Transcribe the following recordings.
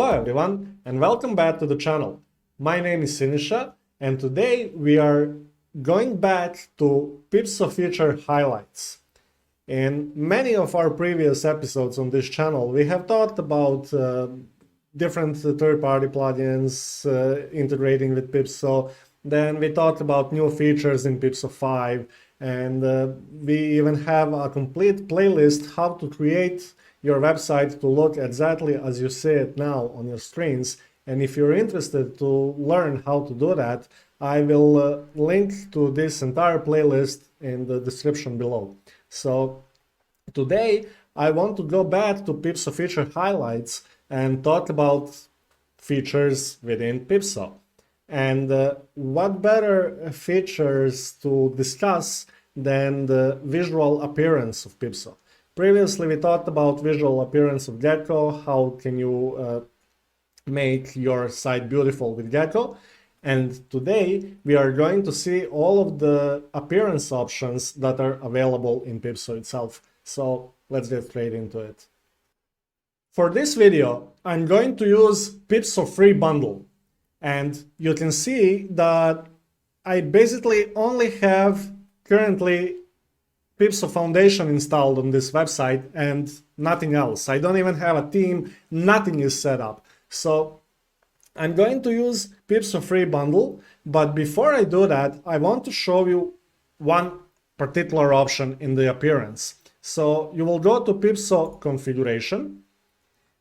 Hello everyone and welcome back to the channel. My name is Sinisha and today we are going back to PeepSo Feature highlights. In many of our previous episodes on this channel we have talked about different third-party plugins integrating with PeepSo. Then we talked about new features in PeepSo 5 and we even have a complete playlist how to create your website to look exactly as you see it now on your screens. And if you're interested to learn how to do that, I will link to this entire playlist in the description below. So today I want to go back to PeepSo Feature highlights and talk about features within PeepSo. And what better features to discuss than the visual appearance of PeepSo. Previously, we talked about visual appearance of Gecko, how can you make your site beautiful with Gecko. And today, we are going to see all of the appearance options that are available in PeepSo itself. So let's get straight into it. For this video, I'm going to use PeepSo Free Bundle. And you can see that I basically only have currently PeepSo Foundation installed on this website and nothing else. I don't even have a theme, nothing is set up. So I'm going to use PeepSo Free Bundle, but before I do that, I want to show you one particular option in the appearance. So you will go to PeepSo Configuration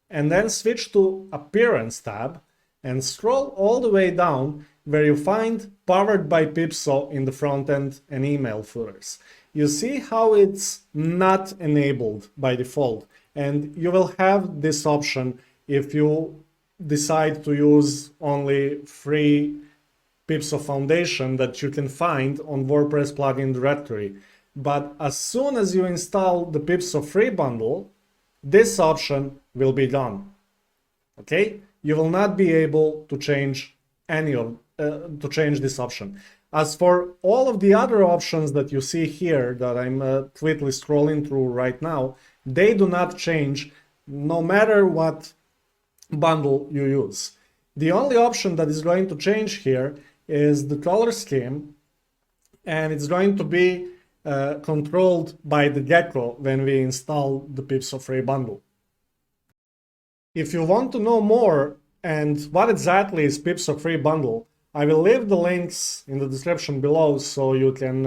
and then switch to Appearance tab and scroll all the way down where you find Powered by PeepSo in the front end and email footers. You see how it's not enabled by default, and you will have this option if you decide to use only free PeepSo Foundation that you can find on WordPress plugin directory. But as soon as you install the PeepSo Free Bundle, this option will be gone. Okay? You will not be able to change this option. As for all of the other options that you see here that I'm quickly scrolling through right now, they do not change no matter what bundle you use. The only option that is going to change here is the color scheme, and it's going to be controlled by the Gecko when we install the PeepSo Free Bundle. If you want to know more and what exactly is PeepSo Free Bundle, I will leave the links in the description below so you can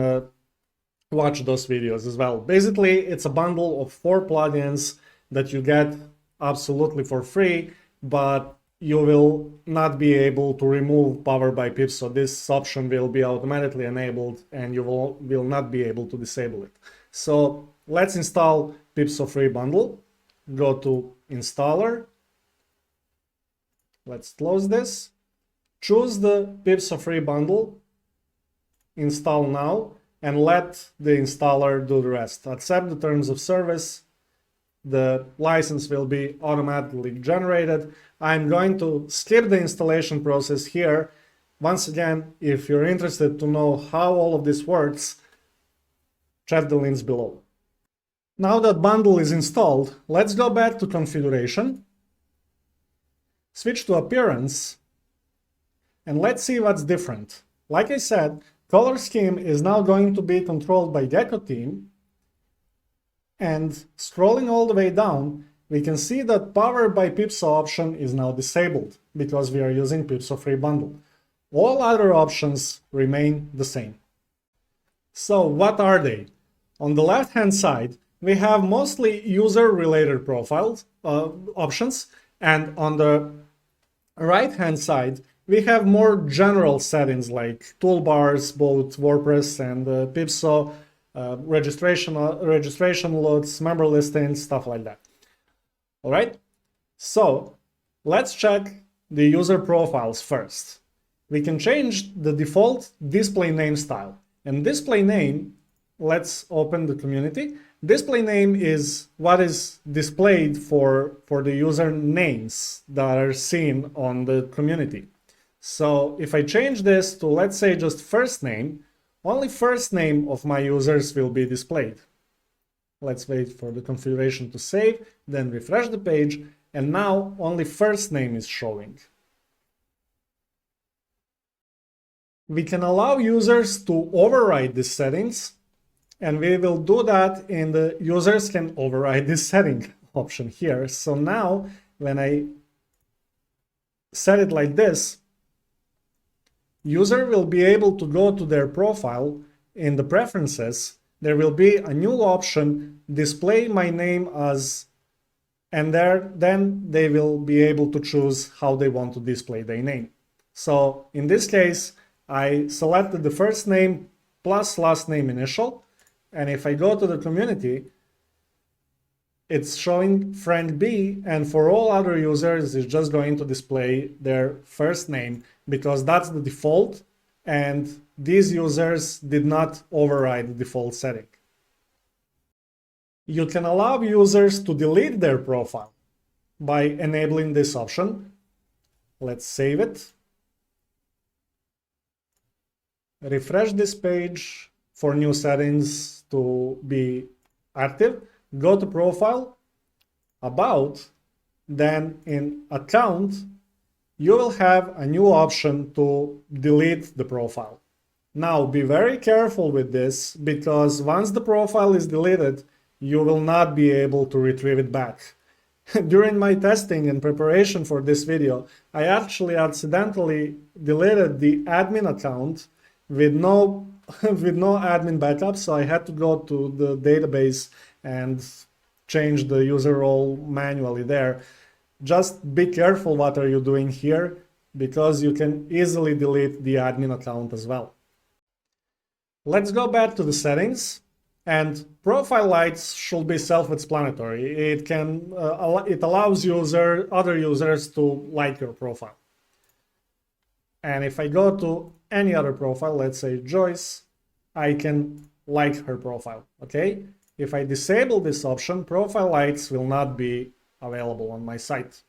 watch those videos as well. Basically, it's a bundle of 4 plugins that you get absolutely for free, but you will not be able to remove Powered by PeepSo. This option will be automatically enabled and you will not be able to disable it. So let's install PeepSo Free Bundle. Go to Installer. Let's close this. Choose the PeepSo Free Bundle, install now, and let the installer do the rest. Accept the terms of service. The license will be automatically generated. I'm going to skip the installation process here. Once again, if you're interested to know how all of this works, check the links below. Now that bundle is installed, let's go back to configuration, switch to appearance, and let's see what's different. Like I said, color scheme is now going to be controlled by Gecko team. And scrolling all the way down, we can see that Powered by PeepSo option is now disabled because we are using PeepSo Free Bundle. All other options remain the same. So what are they? On the left-hand side, we have mostly user-related profiles options, and on the right-hand side, we have more general settings like toolbars, both WordPress and PeepSo, registration alerts, member listings, stuff like that. All right, so let's check the user profiles first. We can change the default display name style. And display name, let's open the community. Display name is what is displayed for the user names that are seen on the community. So if I change this to, let's say, just first name, only first name of my users will be displayed. Let's wait for the configuration to save, then refresh the page, and now only first name is showing. We can allow users to override these settings, and we will do that in the users can override this setting option here. So now when I set it like this, user will be able to go to their profile. In the preferences, there will be a new option, display my name as, and then they will be able to choose how they want to display their name. So in this case, I selected the first name plus last name initial, and if I go to the community, it's showing friend B, and for all other users, it's just going to display their first name because that's the default, and these users did not override the default setting. You can allow users to delete their profile by enabling this option. Let's save it. Refresh this page for new settings to be active. Go to profile, about, then in account, you will have a new option to delete the profile. Now be very careful with this, because once the profile is deleted, you will not be able to retrieve it back. During my testing and preparation for this video, I actually accidentally deleted the admin account with no admin backup, so I had to go to the database and change the user role manually there. Just be careful what are you doing here, because you can easily delete the admin account as well. Let's go back to the settings, and profile lights should be self-explanatory. It allows other users to like your profile. And if I go to any other profile, let's say Joyce, I can like her profile, okay? If I disable this option, profile lights will not be available on my site.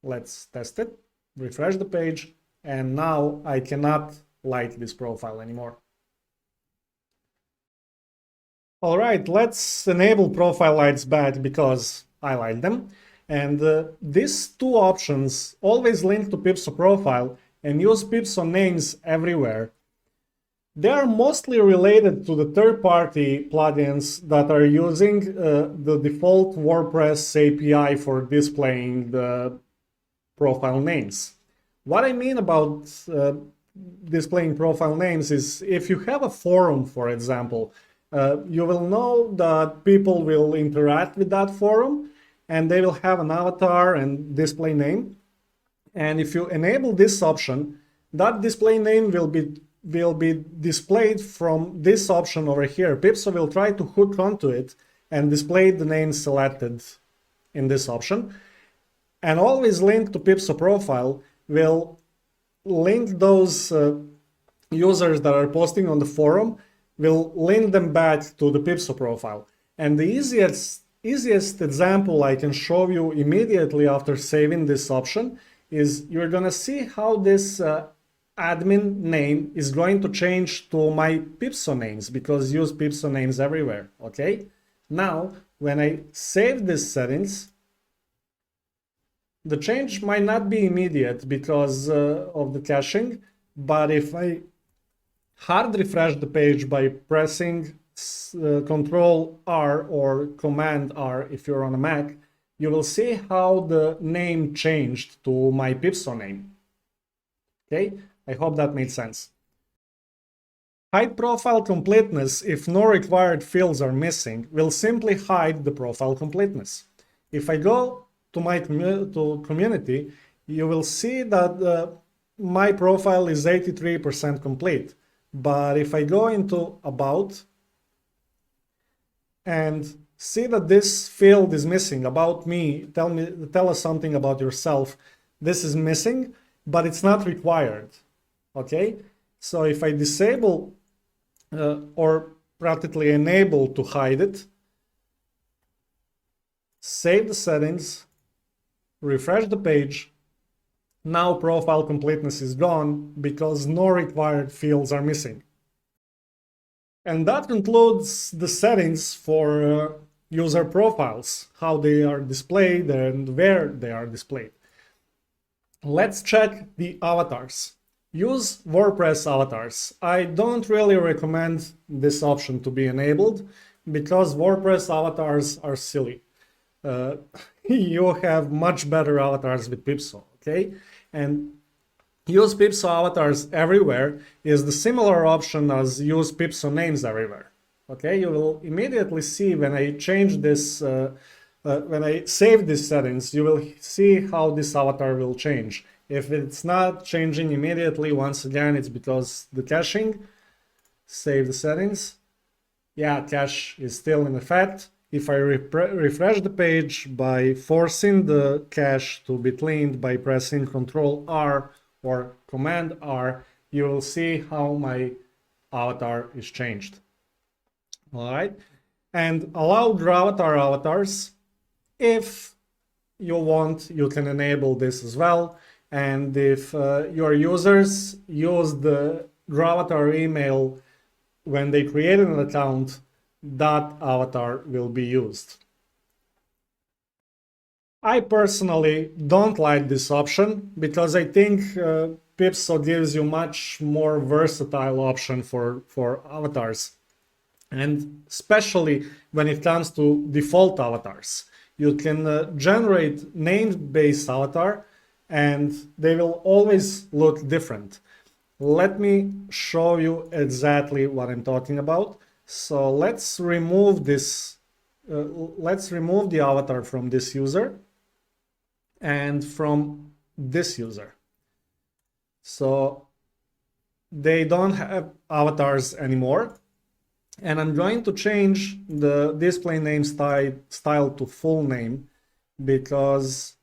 Let's test it, refresh the page, and now I cannot like this profile anymore. All right, let's enable profile lights back because I like them. And these two options always link to PeepSo profile and use PeepSo names everywhere. They are mostly related to the third-party plugins that are using the default WordPress API for displaying the profile names. What I mean about displaying profile names is if you have a forum, for example, you will know that people will interact with that forum and they will have an avatar and display name. And if you enable this option, that display name will be displayed from this option over here. PeepSo will try to hook onto it and display the name selected in this option. And always link to PeepSo profile will link those users that are posting on the forum, will link them back to the PeepSo profile. And the easiest example I can show you immediately after saving this option is you're gonna see how this admin name is going to change to my PeepSo names, because use PeepSo names everywhere, okay? Now, when I save these settings, the change might not be immediate because of the caching, but if I hard refresh the page by pressing Control R or Command R if you're on a Mac, you will see how the name changed to my PeepSo name. Okay, I hope that made sense. Hide profile completeness if no required fields are missing will simply hide the profile completeness. If I go to my community, you will see that my profile is 83% complete. But if I go into About and see that this field is missing, About me, tell us something about yourself, this is missing, but it's not required, okay? So if I disable or practically enable to hide it, save the settings, refresh the page, now profile completeness is gone because no required fields are missing. And that concludes the settings for user profiles, how they are displayed and where they are displayed. Let's check the avatars. Use WordPress avatars. I don't really recommend this option to be enabled because WordPress avatars are silly. You have much better avatars with PeepSo, okay? And use PeepSo avatars everywhere is the similar option as use PeepSo names everywhere. Okay, you will immediately see when I change this, when I save these settings, you will see how this avatar will change. If it's not changing immediately, once again, it's because the caching. Save the settings. Yeah, cache is still in effect. If I refresh the page by forcing the cache to be cleaned by pressing Ctrl R or Command R, you will see how my avatar is changed. All right, and allow avatar avatars. If you want, you can enable this as well. And if your users use the avatar email when they create an account, that avatar will be used. I personally don't like this option because I think PeepSo gives you much more versatile option for avatars. And especially when it comes to default avatars. You can generate name-based avatar and they will always look different. Let me show you exactly what I'm talking about. So let's remove this, let's remove the avatar from this user and from this user. So they don't have avatars anymore. And I'm going to change the display name style to full name because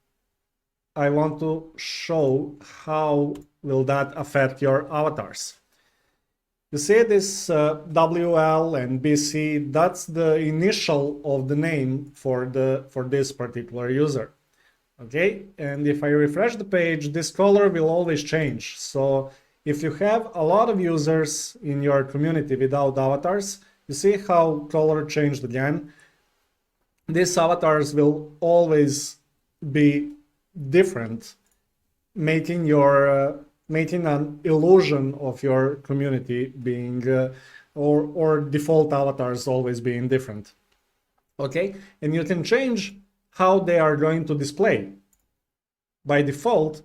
I want to show how will that affect your avatars. You see this WL and BC, that's the initial of the name for this particular user. Okay, and if I refresh the page, this color will always change. So if you have a lot of users in your community without avatars, you see how color changed again. These avatars will always be different, making an illusion of your community being or default avatars always being different. Okay, and you can change how they are going to display. By default,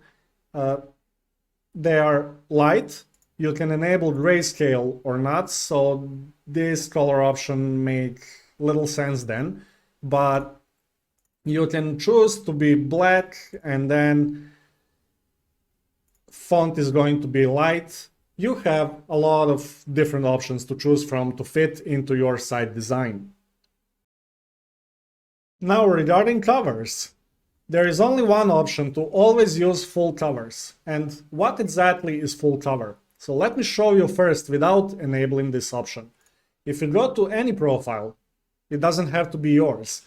they are light. You can enable grayscale or not, so this color option make little sense then, but you can choose to be black and then font is going to be light. You have a lot of different options to choose from to fit into your site design. Now regarding covers, there is only one option to always use full covers. And what exactly is full cover? So let me show you first without enabling this option. If you go to any profile, it doesn't have to be yours.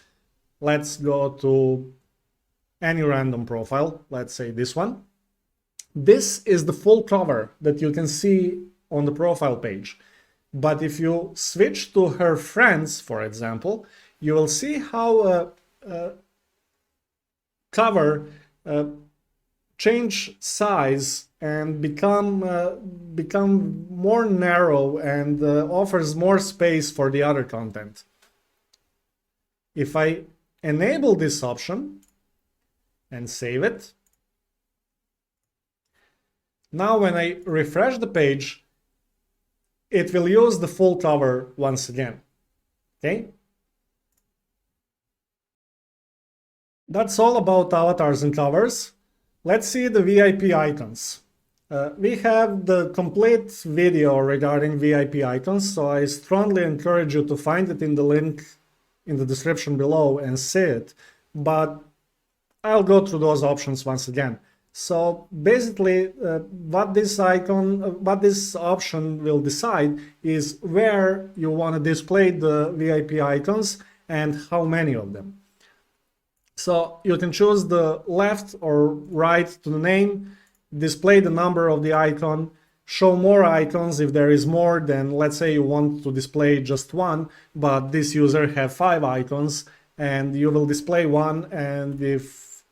Let's go to any random profile, let's say this one. This is the full cover that you can see on the profile page. But if you switch to her friends, for example, you will see how cover change size and become more narrow and offers more space for the other content. If I enable this option and save it, now when I refresh the page, it will use the full cover once again. Okay? That's all about avatars and covers. Let's see the VIP icons. We have the complete video regarding VIP icons, so I strongly encourage you to find it in the link in the description below and see it. But I'll go through those options once again. So basically, what this option will decide is where you want to display the VIP icons and how many of them. So you can choose the left or right to the name, display the number of the icon, show more icons if there is more than, let's say you want to display just one, but this user have 5 icons, and you will display one, and if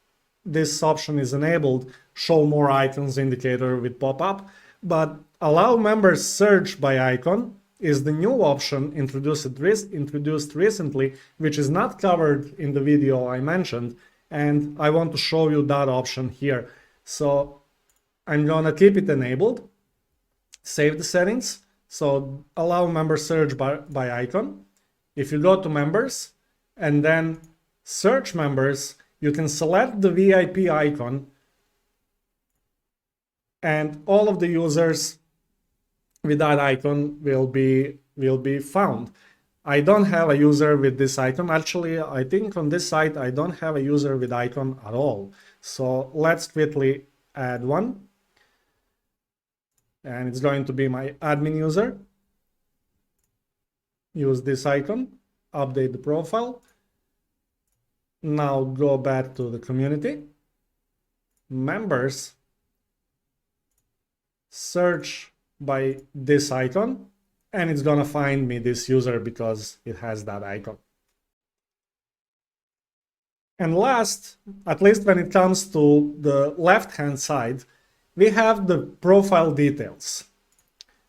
this option is enabled, show more icons indicator will pop up. But allow members search by icon is the new option introduced recently, which is not covered in the video I mentioned, and I want to show you that option here. So I'm gonna keep it enabled, save the settings, so allow member search by icon. If you go to members and then search members, you can select the VIP icon and all of the users with that icon will be found. I don't have a user with this icon. Actually, I think on this site I don't have a user with icon at all. So let's quickly add one. And it's going to be my admin user. Use this icon, update the profile. Now go back to the community, members, search by this icon, and it's gonna find me this user because it has that icon. And last, at least when it comes to the left-hand side, we have the profile details.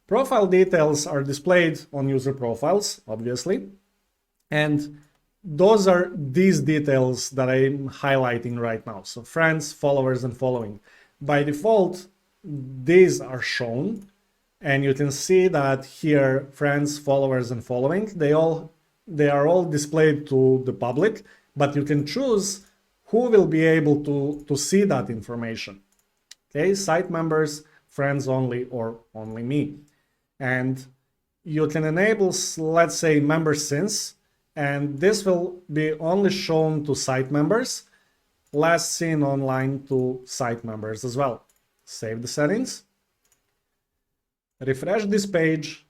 Profile details are displayed on user profiles, obviously, and those are these details that I'm highlighting right now. So friends, followers, and following. By default, these are shown, and you can see that here, friends, followers, and following, they are all displayed to the public, but you can choose who will be able to see that information. Okay, site members, friends only, or only me. And you can enable, let's say, member since, and this will be only shown to site members, last seen online to site members as well. Save the settings, refresh this page,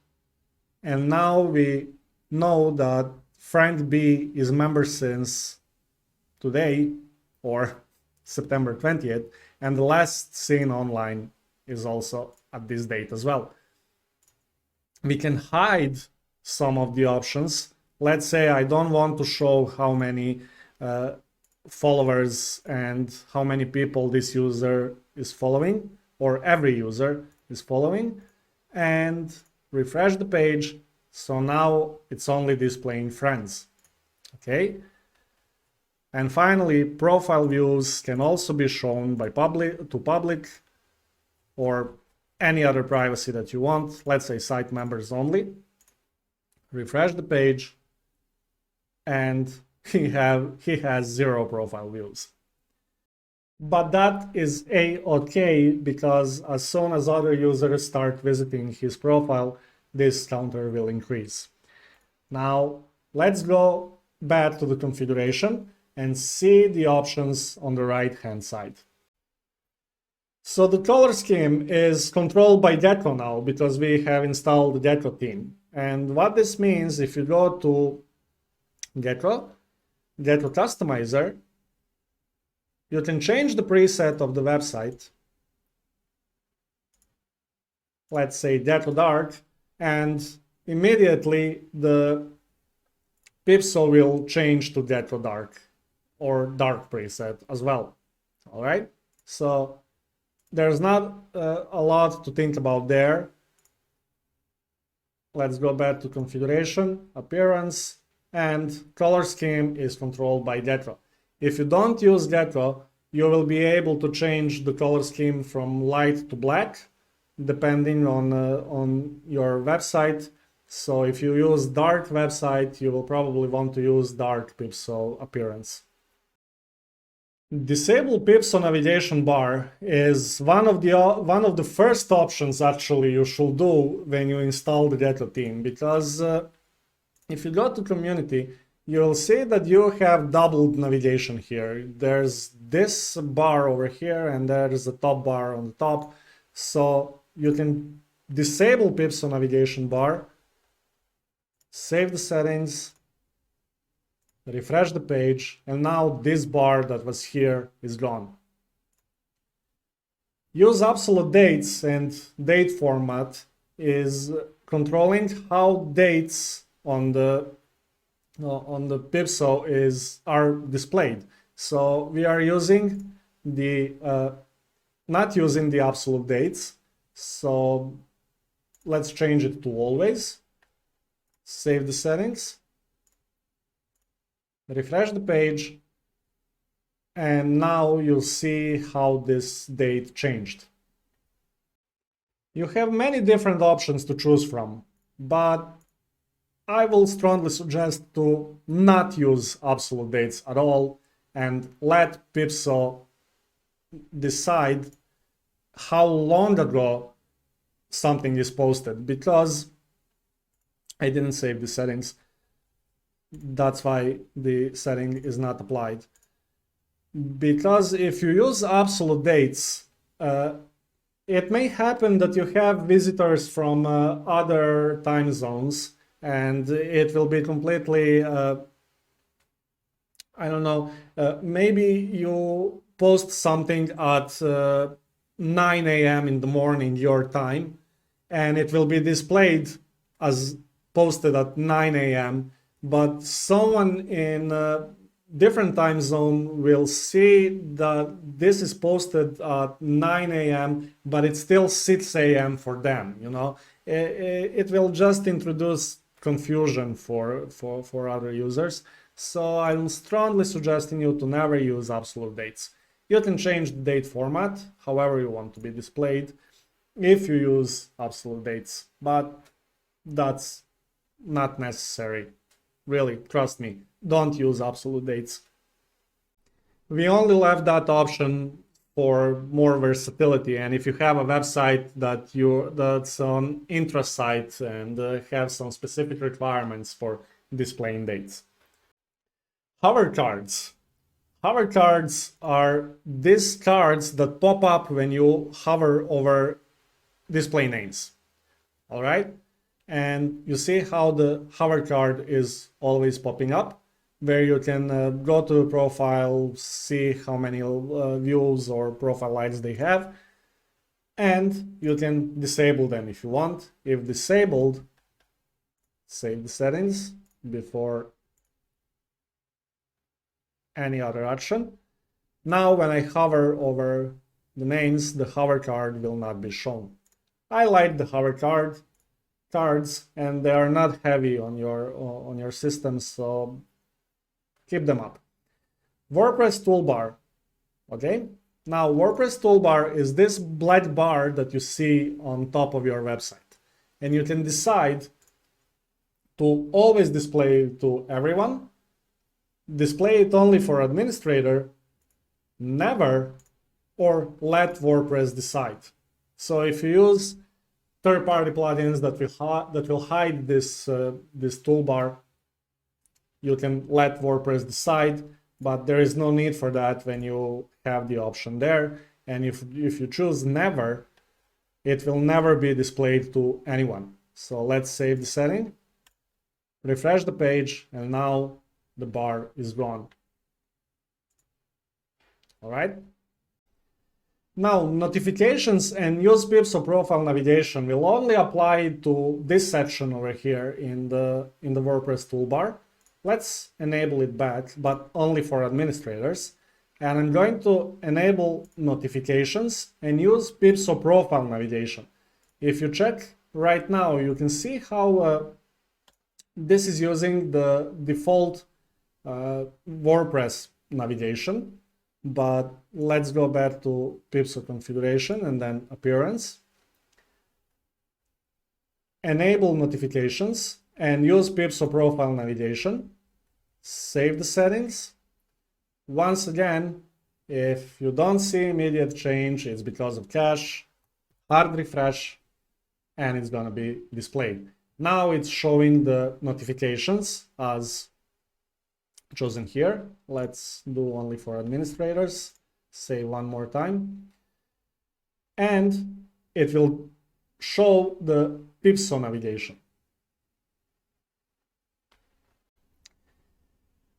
and now we know that friend B is member since today, or September 20th, and the last seen online is also at this date as well. We can hide some of the options. Let's say I don't want to show how many followers and how many people this user is following, or every user is following, and refresh the page. So now it's only displaying friends. Okay. And finally, profile views can also be shown by public or any other privacy that you want. Let's say site members only. Refresh the page, and he has 0 profile views. But that is a-okay, because as soon as other users start visiting his profile, this counter will increase. Now let's go back to the configuration and see the options on the right hand side. So the color scheme is controlled by Gecko now because we have installed the Gecko theme. And what this means, if you go to Gecko Customizer, you can change the preset of the website. Let's say Gecko Dark, and immediately the PeepSo will change to Gecko Dark or Dark preset as well. All right, so there's not a lot to think about there. Let's go back to configuration, appearance, and color scheme is controlled by Gecko. If you don't use Gecko, you will be able to change the color scheme from light to black, depending on your website. So if you use dark website, you will probably want to use dark PeepSo appearance. Disable PeepSo navigation bar is one of the first options actually you should do when you install the Gecko theme, because if you go to community, you'll see that you have doubled navigation here. There's this bar over here, and there's a top bar on the top. So you can disable PeepSo navigation bar, save the settings, refresh the page, and now this bar that was here is gone. Use absolute dates and date format is controlling how dates on the PeepSo are displayed. So we are using the not using the absolute dates. So let's change it to always. Save the settings. Refresh the page. And now you'll see how this date changed. You have many different options to choose from, but I will strongly suggest to not use absolute dates at all and let PeepSo decide how long ago something is posted, because I didn't save the settings. That's why the setting is not applied. Because if you use absolute dates, it may happen that you have visitors from other time zones, and it will be completely, I don't know, maybe you post something at 9 a.m. in the morning, your time, and it will be displayed as posted at 9 a.m., but someone in different time zone will see that this is posted at 9 a.m., but it's still 6 a.m. for them, you know. It will just introduce confusion for other users. So I'm strongly suggesting you to never use absolute dates. You can change the date format however you want to be displayed if you use absolute dates, but that's not necessary. Really, trust me, don't use absolute dates. We only left that option for more versatility, and if you have a website that's on intra-site and have some specific requirements for displaying dates. Hover cards. Hover cards are these cards that pop up when you hover over display names. All right? And you see how the hover card is always popping up, where you can go to the profile, see how many views or profile likes they have, and you can disable them if you want. If disabled, save the settings before any other action. Now when I hover over the names, the hover card will not be shown. I like the hover cards, and they are not heavy on your system, so keep them up. WordPress toolbar. Okay, now WordPress toolbar is this black bar that you see on top of your website, and you can decide to always display to everyone, display it only for administrator, never, or let WordPress decide. So if you use third-party plugins that will hide this toolbar, you can let WordPress decide, but there is no need for that when you have the option there. And if you choose never, it will never be displayed to anyone. So let's save the setting, refresh the page, and now the bar is gone. All right. Now, notifications and use PeepSo profile navigation will only apply to this section over here in the WordPress toolbar. Let's enable it back, but only for administrators. And I'm going to enable notifications and use PeepSo profile navigation. If you check right now, you can see how this is using the default WordPress navigation. But let's go back to PeepSo configuration and then appearance. Enable notifications and use PeepSo profile navigation. Save the settings. Once again, if you don't see immediate change, it's because of cache. Hard refresh, and it's going to be displayed. Now it's showing the notifications as chosen here. Let's do only for administrators. Say one more time. And it will show the PeepSo navigation.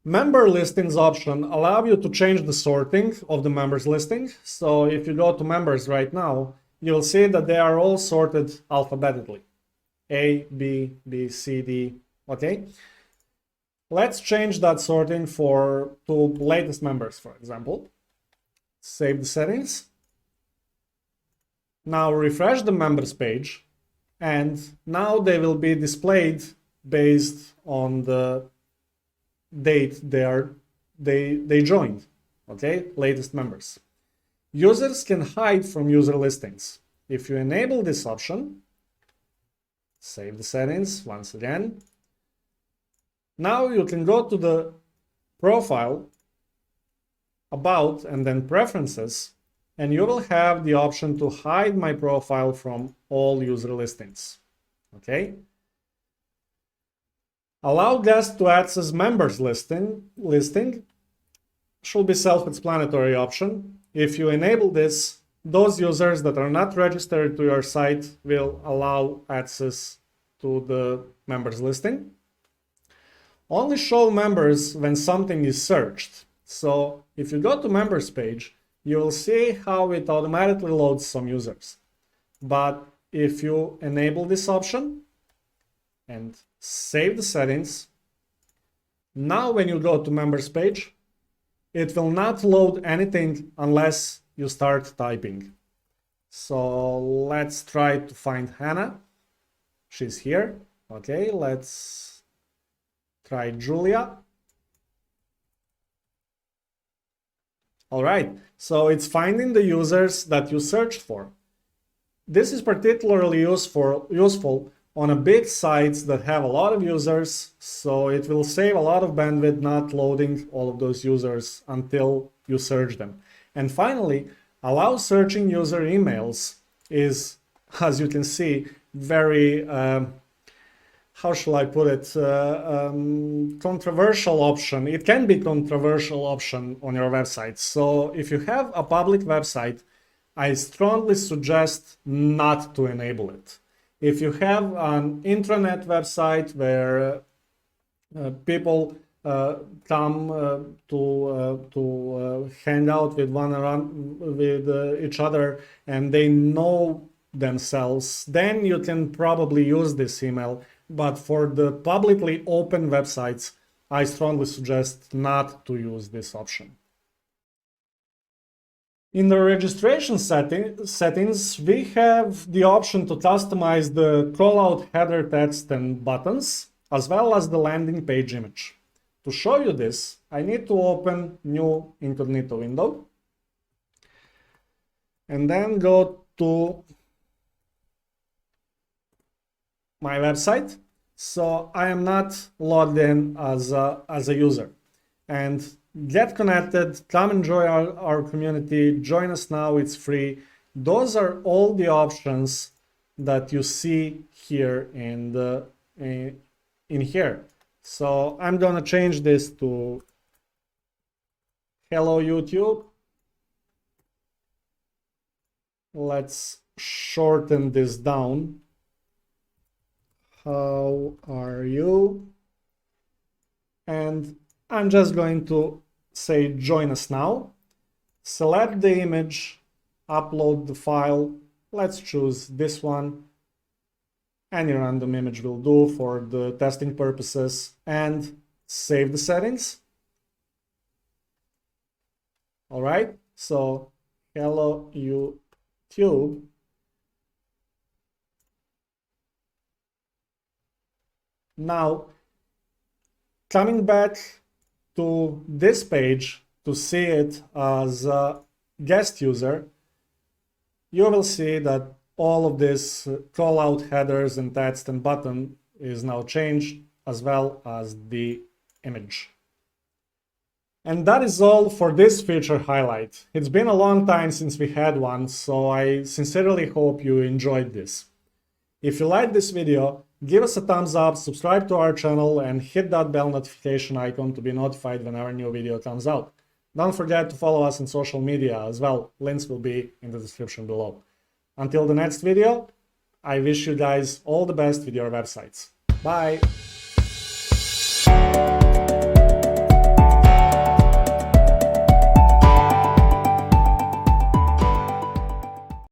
Member listings option allow you to change the sorting of the members listing. So if you go to members right now, you'll see that they are all sorted alphabetically. A, B, B, C, D, okay? Let's change that sorting to latest members, for example. Save the settings. Now refresh the members page, and now they will be displayed based on the date they joined, okay? Latest members. Users can hide from user listings. If you enable this option, save the settings once again. Now you can go to the profile, about, and then preferences, and you will have the option to hide my profile from all user listings, okay? Allow guests to access members listing should be self-explanatory option. If you enable this, those users that are not registered to your site will allow access to the members listing. Only show members when something is searched. So if you go to members page, you will see how it automatically loads some users. But if you enable this option and save the settings, now when you go to members page, it will not load anything unless you start typing. So let's try to find Hannah. She's here. Okay, let's try Julia. All right, so it's finding the users that you searched for. This is particularly useful on a big sites that have a lot of users, so it will save a lot of bandwidth not loading all of those users until you search them. And finally, allow searching user emails is, as you can see, very, how shall I put it, controversial option. It can be controversial option on your website. So if you have a public website, I strongly suggest not to enable it. If you have an intranet website where people come to hang out with each other and they know themselves, then you can probably use this email. But for the publicly open websites, I strongly suggest not to use this option. In the registration settings, we have the option to customize the callout header text and buttons, as well as the landing page image. To show you this, I need to open new incognito window and then go to my website. So I am not logged in as a user. And get connected, come enjoy our community, join us now, it's free. Those are all the options that you see here in here. So I'm gonna change this to hello YouTube. Let's shorten this down. How are you? And I'm just going to say join us now. Select the image, upload the file. Let's choose this one. Any random image will do for the testing purposes, and save the settings. All right, so hello YouTube. Now, coming back to this page to see it as a guest user, you will see that all of this callout headers and text and button is now changed, as well as the image. And that is all for this feature highlight. It's been a long time since we had one, so I sincerely hope you enjoyed this. If you liked this video, give us a thumbs up, subscribe to our channel, and hit that bell notification icon to be notified whenever a new video comes out. Don't forget to follow us on social media as well. Links will be in the description below. Until the next video, I wish you guys all the best with your websites. Bye!